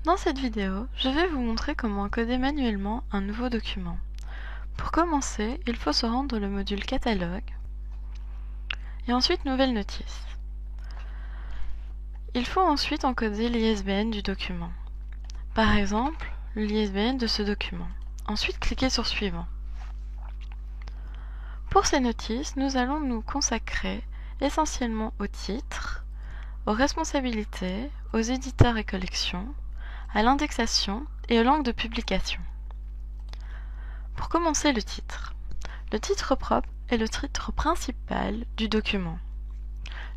Dans cette vidéo, je vais vous montrer comment coder manuellement un nouveau document. Pour commencer, il faut se rendre dans le module Catalogue et ensuite Nouvelle notice. Il faut ensuite encoder l'ISBN du document. Par exemple, l'ISBN de ce document. Ensuite, cliquez sur Suivant. Pour ces notices, nous allons nous consacrer essentiellement au titre, aux responsabilités, aux éditeurs et collections, à l'indexation et aux langues de publication. Pour commencer, le titre. Le titre propre est le titre principal du document.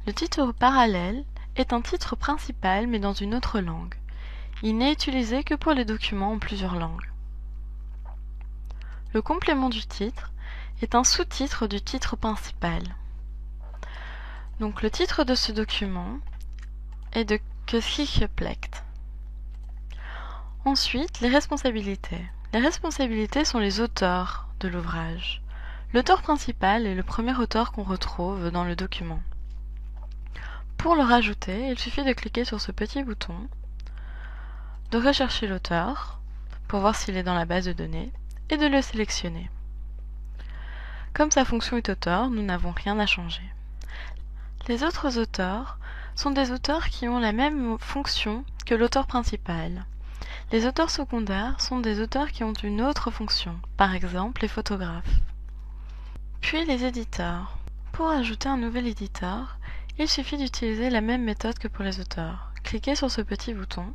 Le titre parallèle est un titre principal mais dans une autre langue. Il n'est utilisé que pour les documents en plusieurs langues. Le complément du titre est un sous-titre du titre principal. Donc le titre de ce document est de Geschichtspflicht. Ensuite, les responsabilités. Les responsabilités sont les auteurs de l'ouvrage. L'auteur principal est le premier auteur qu'on retrouve dans le document. Pour le rajouter, il suffit de cliquer sur ce petit bouton, de rechercher l'auteur pour voir s'il est dans la base de données et de le sélectionner. Comme sa fonction est auteur, nous n'avons rien à changer. Les autres auteurs sont des auteurs qui ont la même fonction que l'auteur principal. Les auteurs secondaires sont des auteurs qui ont une autre fonction, par exemple les photographes. Puis les éditeurs. Pour ajouter un nouvel éditeur, il suffit d'utiliser la même méthode que pour les auteurs. Cliquez sur ce petit bouton,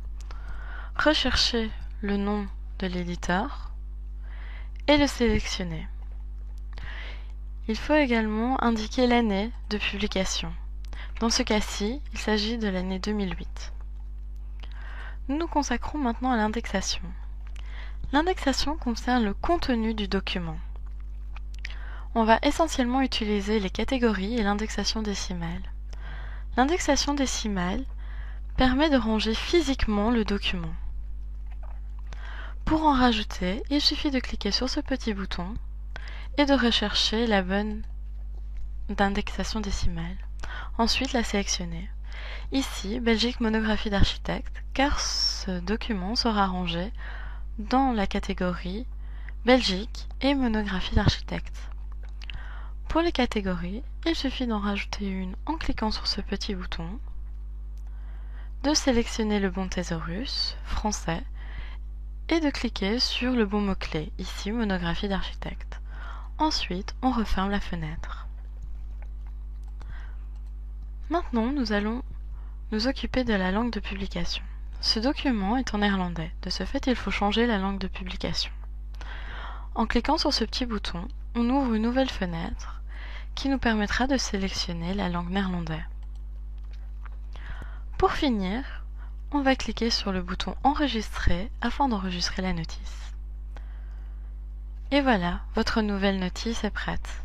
recherchez le nom de l'éditeur et le sélectionnez. Il faut également indiquer l'année de publication. Dans ce cas-ci, il s'agit de l'année 2008. Nous nous consacrons maintenant à l'indexation. L'indexation concerne le contenu du document. On va essentiellement utiliser les catégories et l'indexation décimale. L'indexation décimale permet de ranger physiquement le document. Pour en rajouter, il suffit de cliquer sur ce petit bouton et de rechercher la bonne indexation décimale. Ensuite, la sélectionner. Ici, Belgique monographie d'architecte, car ce document sera rangé dans la catégorie Belgique et monographie d'architecte. Pour les catégories, il suffit d'en rajouter une en cliquant sur ce petit bouton, de sélectionner le bon thésaurus, français, et de cliquer sur le bon mot-clé, ici monographie d'architecte. Ensuite, on referme la fenêtre. Maintenant, nous allons nous occuper de la langue de publication. Ce document est en néerlandais, de ce fait il faut changer la langue de publication. En cliquant sur ce petit bouton, on ouvre une nouvelle fenêtre qui nous permettra de sélectionner la langue néerlandaise. Pour finir, on va cliquer sur le bouton Enregistrer afin d'enregistrer la notice. Et voilà, votre nouvelle notice est prête.